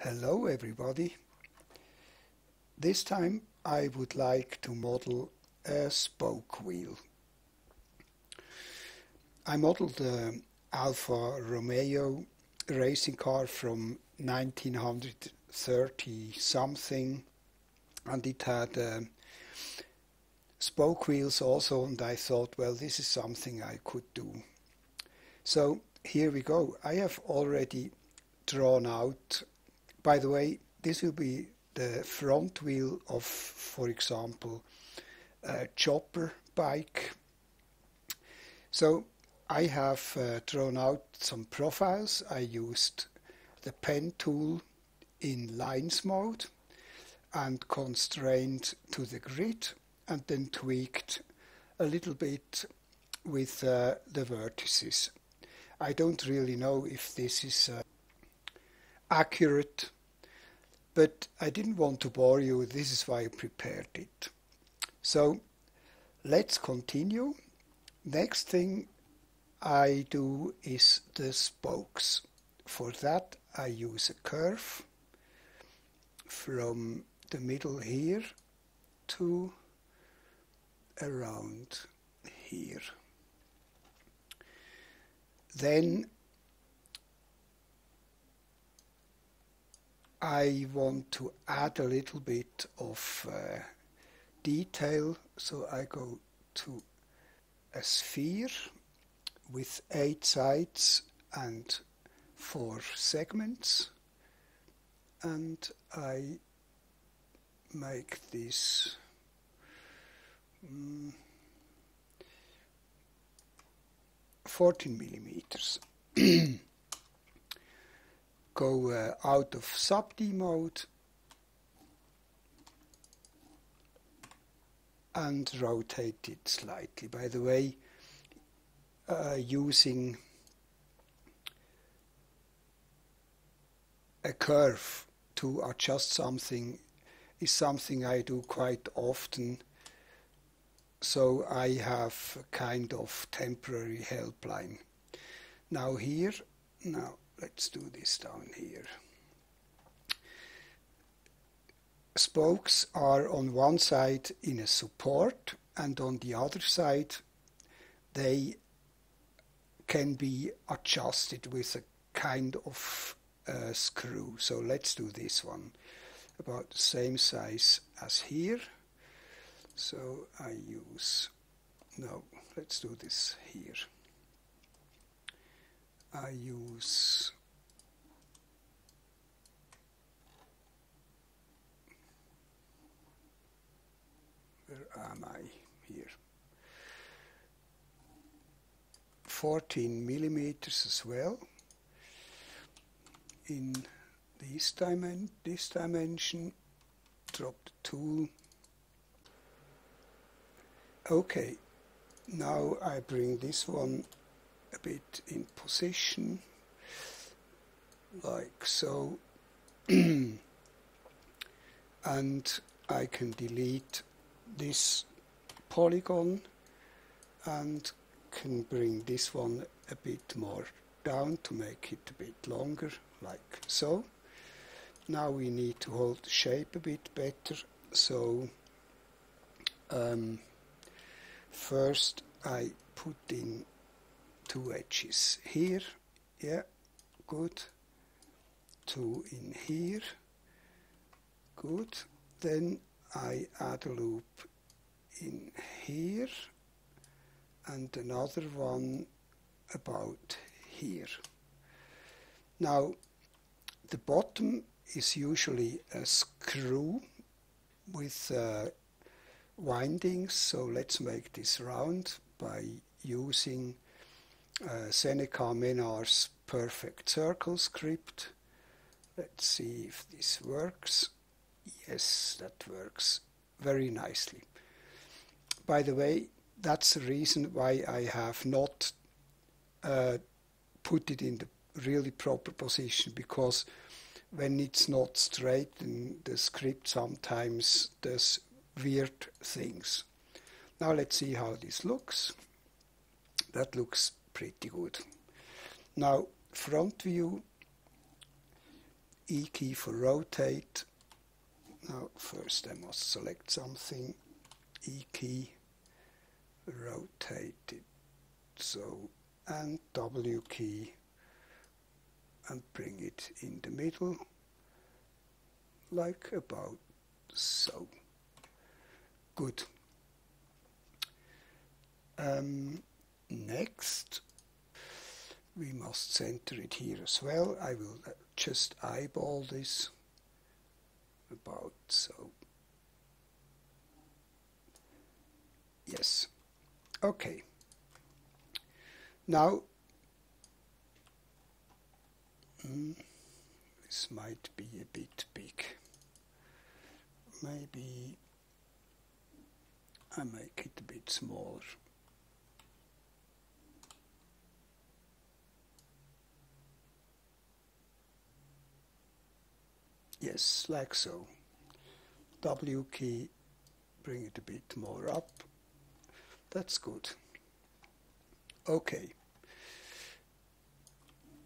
Hello everybody. This time I would like to model a spoke wheel. I modeled the Alfa Romeo racing car from 1930 something, and it had spoke wheels also, and I thought, well, this is something I could do. So here we go. I have already drawn out. By the way, this will be the front wheel of, for example, a chopper bike. So I have drawn out some profiles. I used the pen tool in lines mode and constrained to the grid, and then tweaked a little bit with the vertices. I don't really know if this is accurate, but I didn't want to bore you. This is why I prepared it. So let's continue. Next thing I do is the spokes. For that I use a curve from the middle here to around here. Then I want to add a little bit of detail, so I go to a sphere with 8 sides and 4 segments, and I make this 14 millimeters. Go out of sub-D mode and rotate it slightly. By the way, using a curve to adjust something is something I do quite often, so I have a kind of temporary helpline. Now let's do this down here. Spokes are on one side in a support, and on the other side they can be adjusted with a kind of screw. So let's do this one, about the same size as here. So let's do this here. I use where am I here? 14 millimeters as well in this dimension. Drop the tool. Okay, now I bring this one a bit in position, like so, and I can delete this polygon and can bring this one a bit more down to make it a bit longer, like so. Now we need to hold the shape a bit better, so first I put in 2 edges here, yeah, good, 2 in here, good, then I add a loop in here and another one about here. Now the bottom is usually a screw with windings, so let's make this round by using Seneca Menard's perfect circle script. Let's see if this works. Yes, that works very nicely. By the way, that's the reason why I have not put it in the really proper position, because when it's not straight in the script sometimes does weird things. Now let's see how this looks. That looks pretty good. Now front view, E key for rotate. Now first I must select something, E key, rotate it, so, and W key, and bring it in the middle, like about so. Good. Next, we must center it here as well. I will just eyeball this about so. Yes. Okay. Now, this might be a bit big. Maybe I make it a bit smaller. Yes, like so. W key, bring it a bit more up. That's good. Okay.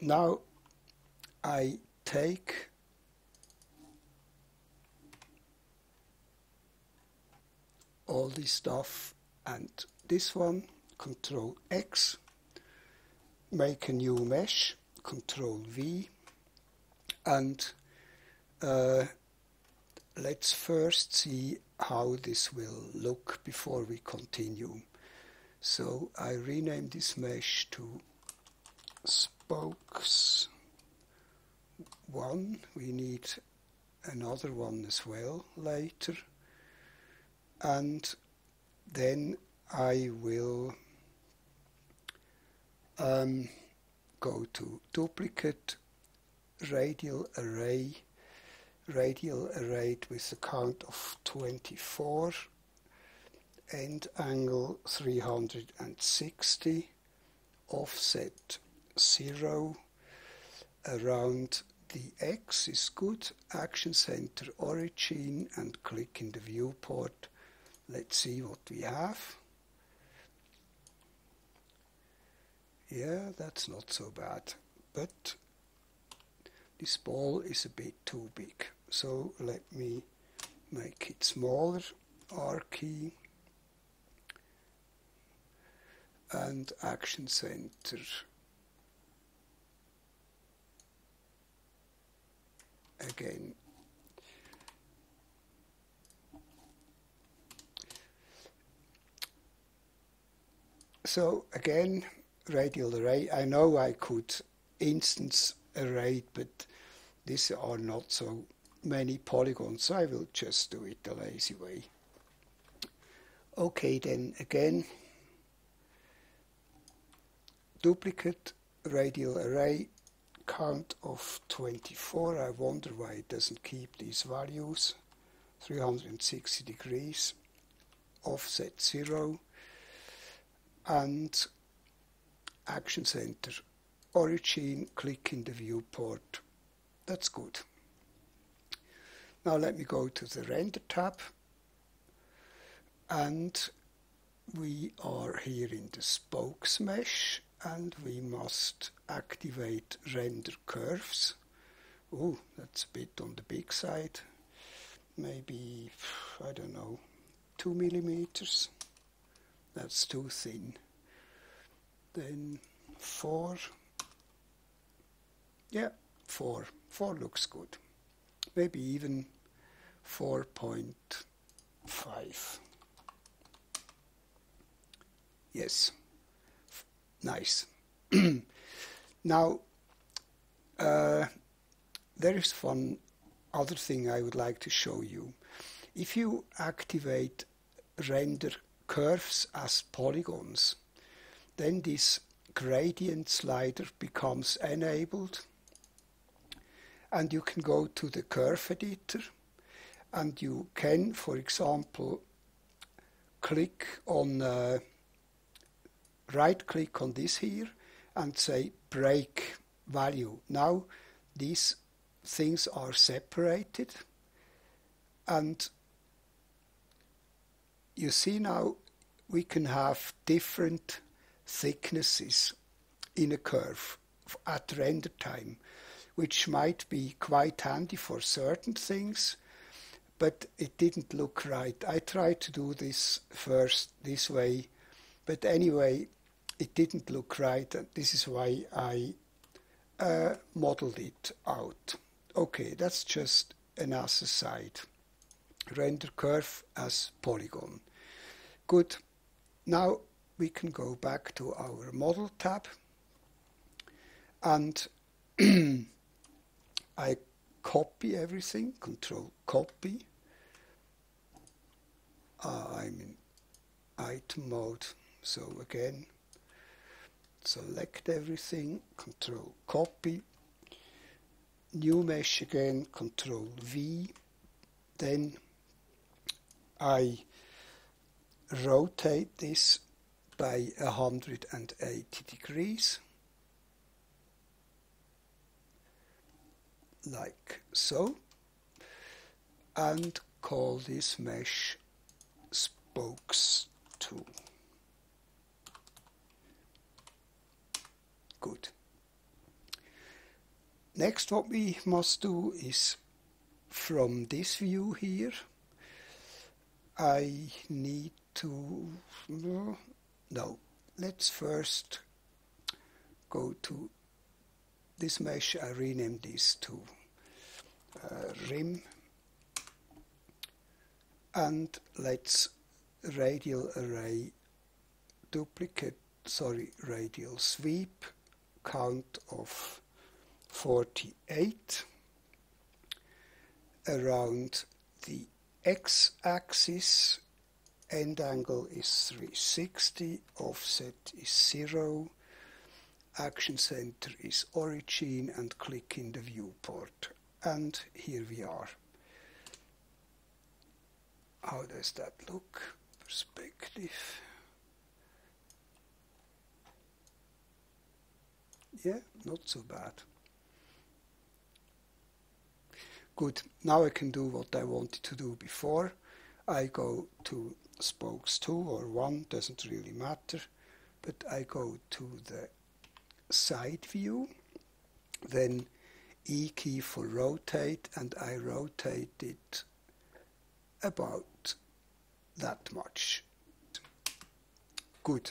Now I take all this stuff and this one, Control X, make a new mesh, Control V, and let's first see how this will look before we continue. So I rename this mesh to spokes 1. We need another one as well later. And then I will go to duplicate, radial array with a count of 24, end angle 360, offset 0, around the X is good, action center origin, and click in the viewport. Let's see what we have. Yeah, that's not so bad, but this ball is a bit too big. So let me make it smaller, R key, and action center again. So again, radial array. I know I could instance array, but these are not so many polygons, so I will just do it the lazy way. Okay, then again, duplicate, radial array, count of 24. I wonder why it doesn't keep these values. 360 degrees, offset 0, and action center origin, click in the viewport. That's good. Now let me go to the render tab, and we are here in the spokes mesh, and we must activate render curves. Oh, that's a bit on the big side. Maybe, I don't know, 2 millimeters. That's too thin. Then 4. Yeah, 4. 4 looks good. Maybe even 4.5. Yes, nice. Now, there is one other thing I would like to show you. If you activate render curves as polygons, then this gradient slider becomes enabled, and you can go to the curve editor, and you can, for example, click on right click on this here and say break value. Now these things are separated, and you see now we can have different thicknesses in a curve at render time. which might be quite handy for certain things, but it didn't look right. I tried to do this first this way, but anyway, it didn't look right, and this is why I modeled it out. Okay, that's just an aside. Render curve as polygon. Good. Now we can go back to our model tab, and I copy everything, control copy. I'm in item mode, so again, select everything, control copy, new mesh again, control V, then I rotate this by 180 degrees, like so, and call this mesh spokes 2. Good. Next, what we must do is, from this view here, I need to, no, let's first go to this mesh. I rename this to rim, and let's radial array radial sweep, count of 48 around the x-axis. End angle is 360, offset is 0, action center is origin, and click in the viewport. And here we are. How does that look? Perspective. Yeah, not so bad. Good. Now I can do what I wanted to do before. I go to spokes 2 or 1, doesn't really matter, but I go to the side view, then E key for rotate, and I rotate it about that much. Good.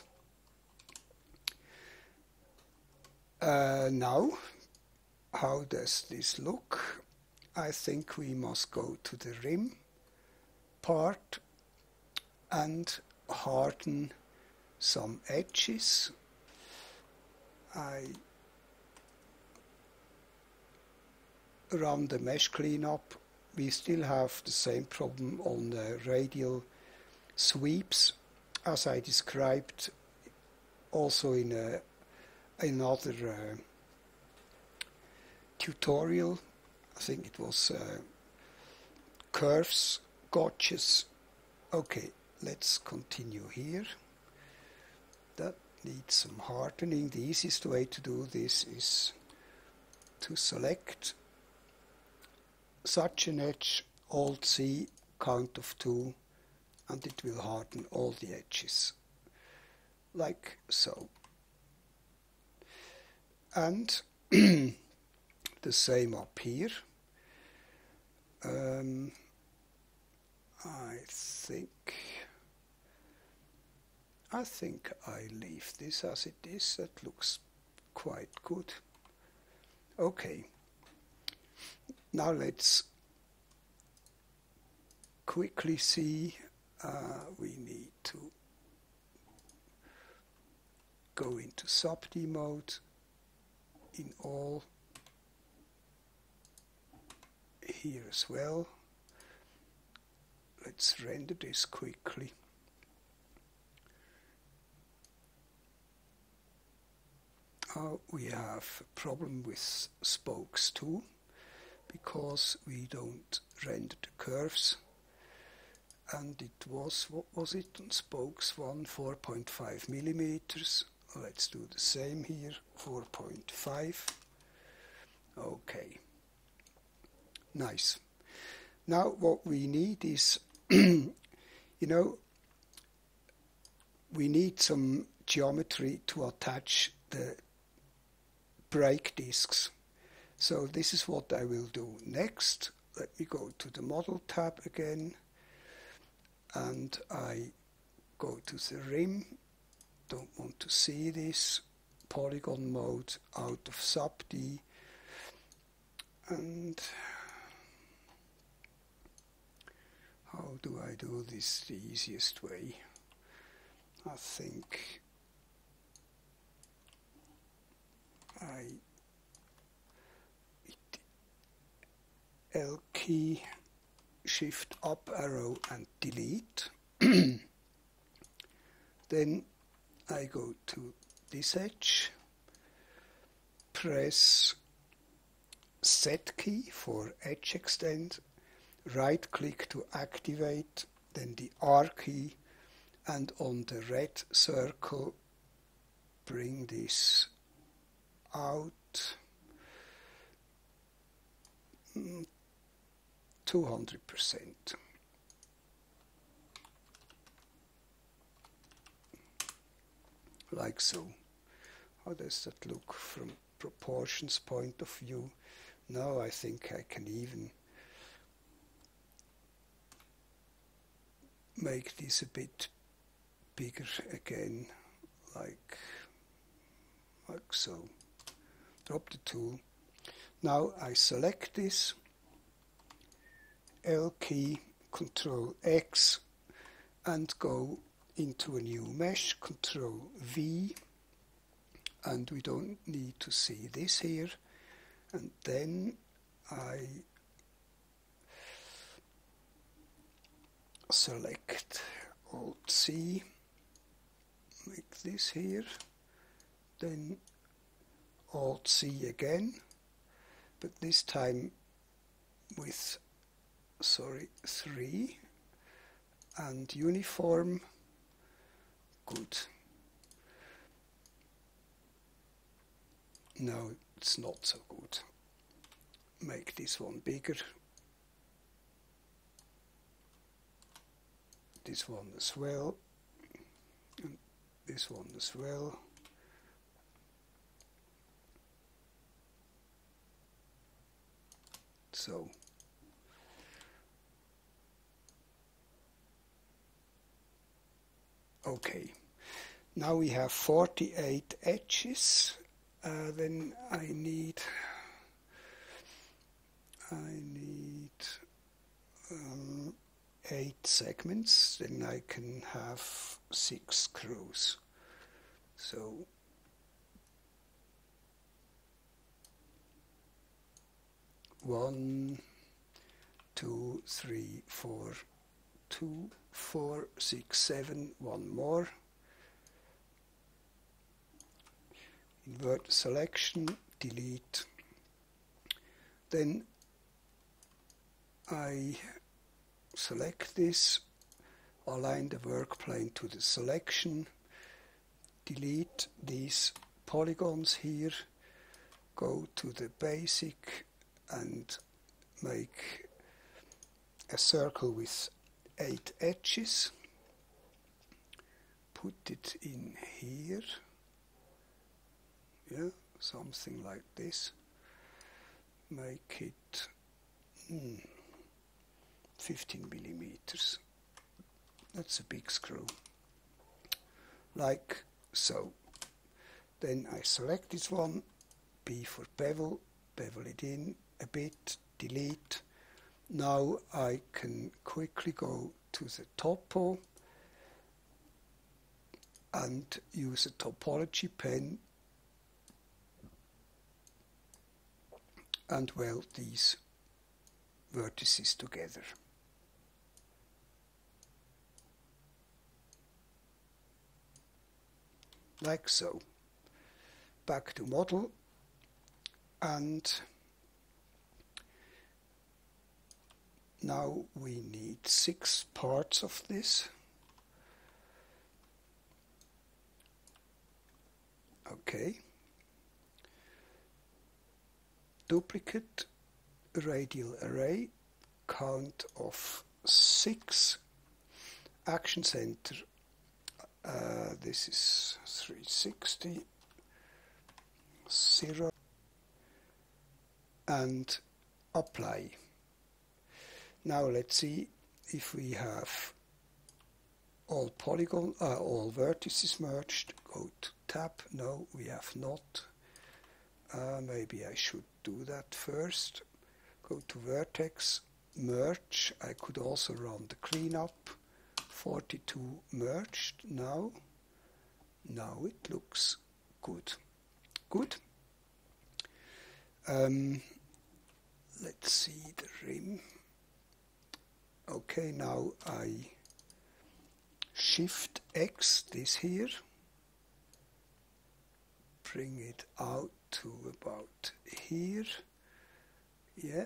Now, how does this look? I think we must go to the rim part and harden some edges. I run the mesh cleanup. We still have the same problem on the radial sweeps as I described also in another tutorial. I think it was curves, gotchas. Okay, let's continue here. That needs some hardening. The easiest way to do this is to select such an edge, Alt-C, count of 2, and it will harden all the edges, like so. And the same up here. I think I leave this as it is. That looks quite good. Okay. Now let's quickly see. We need to go into sub-D mode in all here as well. Let's render this quickly. We have a problem with spokes 2 because we don't render the curves, and it was, what was it on spokes 1, 4.5 millimeters. Let's do the same here, 4.5. Okay, nice. Now what we need is, we need some geometry to attach the brake discs. So this is what I will do next. Let me go to the Model tab again, and I go to the rim. Don't want to see this. Polygon mode out of sub D, and how do I do this the easiest way? I think I hit L key, shift up arrow and delete. Then I go to this edge, press Z key for edge extend, right click to activate, then the R key, and on the red circle bring this out 200%. Like so. How does that look from proportions point of view? Now I think I can even make this a bit bigger again, like so. Drop the tool. Now I select this, L key, Control X, and go into a new mesh, Control V, and we don't need to see this here. And then I select Alt C, make this here, then Alt C again, but this time with 3, and uniform. Good. No, it's not so good. Make this one bigger. This one as well. And this one as well. So. Okay. Now we have 48 edges. Then I need 8 segments. Then I can have 6 screws. So 1, 2, 3, 4, 2, 4, 6, 7, one more. Invert selection, delete. Then I select this, align the work plane to the selection, delete these polygons here, go to the basic and make a circle with 8 edges, put it in here. Yeah, something like this. Make it 15 millimeters. That's a big screw. Like so. Then I select this one, B for bevel, bevel it in a bit, delete. Now I can quickly go to the topo and use a topology pen and weld these vertices together. Like so. Back to model, and now we need 6 parts of this. Okay. Duplicate radial array, count of 6. Action center, this is 360, 0. and apply. Now let's see if we have all vertices merged. Go to tab. No, we have not. Maybe I should do that first. Go to vertex, merge. I could also run the cleanup. 42 merged now. Now it looks good. Good. Let's see the rim. Okay, now I Shift X this here, bring it out to about here. Yeah,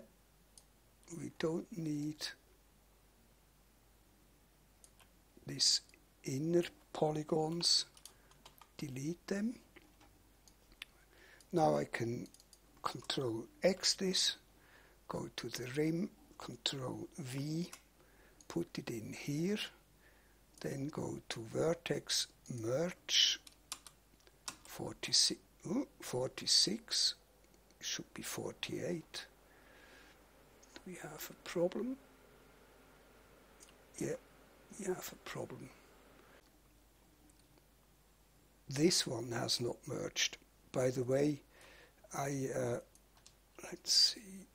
we don't need these inner polygons, delete them. Now I can Control X this, go to the rim, Control V, put it in here, then go to vertex, merge, 46, should be 48. Do we have a problem? Yeah, we have a problem. This one has not merged. By the way, let's see,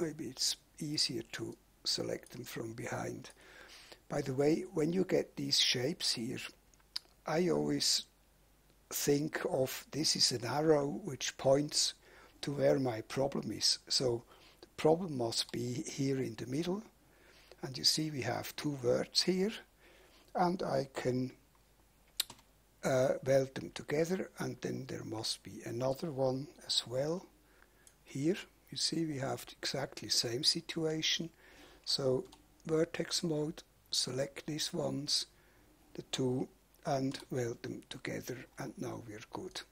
maybe it's easier to select them from behind. By the way, when you get these shapes here, I always think of this is an arrow which points to where my problem is. So the problem must be here in the middle. And you see we have two words here, and I can weld them together, and then there must be another one as well. Here you see we have exactly the same situation. So vertex mode, select these ones, the two, and weld them together, and now we're good.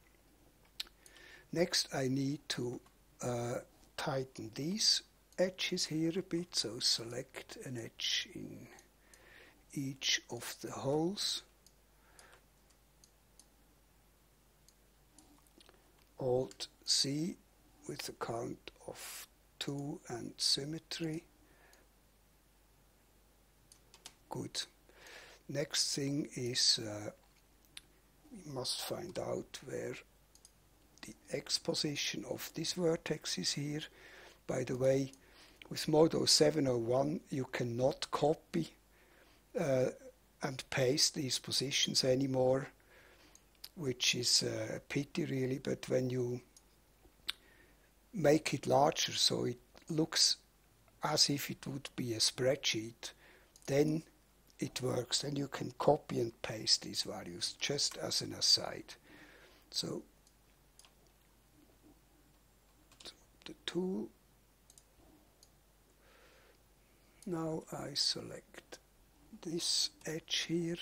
Next I need to tighten these edges here a bit, so select an edge in each of the holes. Alt C with the count of 2 and symmetry. Good. Next thing is we must find out where the X position of this vertex is here. By the way, with Modo 701 you cannot copy and paste these positions anymore, which is a pity really, but when you make it larger so it looks as if it would be a spreadsheet, then it works. Then you can copy and paste these values, just as an aside. So the tool, now I select this edge here,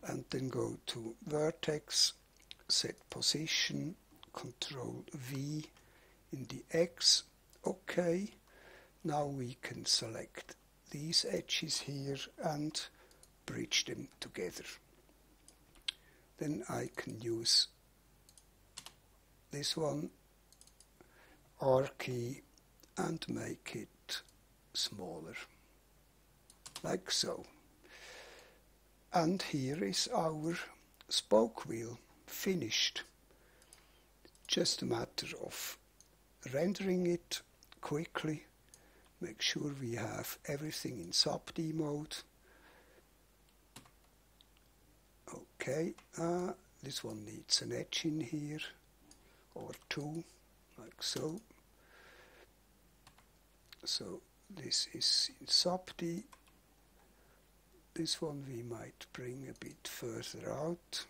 and then go to vertex, set position, Control V in the X. OK. Now we can select these edges here and bridge them together. Then I can use this one, R key, and make it smaller, like so. And here is our spoke wheel finished. Just a matter of rendering it quickly. Make sure we have everything in sub-D mode. Okay, this one needs an edge in here, or two, like so. So this is in sub-D. This one we might bring a bit further out.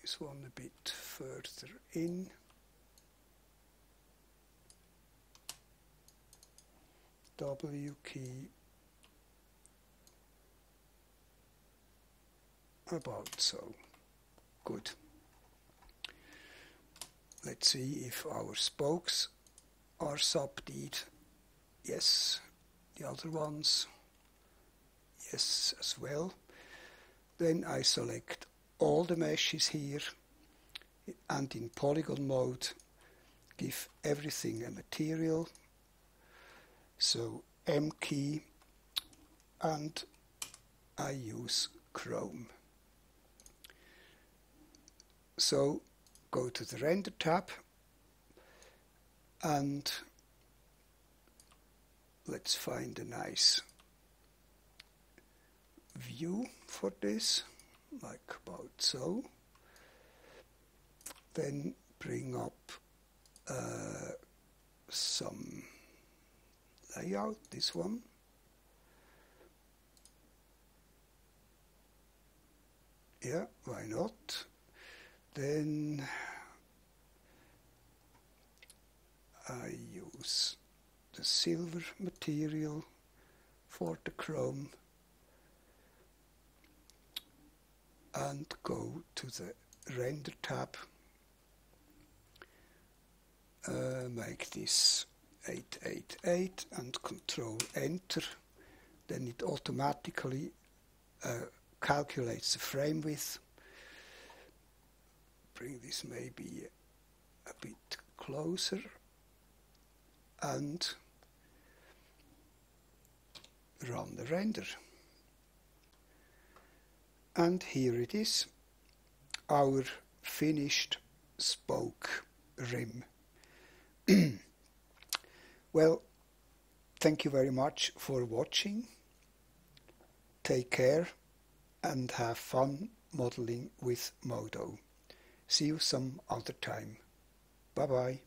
This one a bit further in. W key. About so. Good. Let's see if our spokes are sub-D'd. Yes. The other ones, yes, as well. Then I select all the meshes here, and in polygon mode give everything a material. So M key, and I use Chrome. So go to the Render tab, and let's find a nice view for this, like about so. Then bring up some layout, this one. Yeah, why not? Then I use the silver material for the chrome and go to the Render tab. Make this 888 and Control Enter. Then it automatically calculates the frame width. Bring this maybe a bit closer and run the render. And here it is, our finished spoke rim. Well, thank you very much for watching. Take care and have fun modeling with Modo. See you some other time. Bye bye.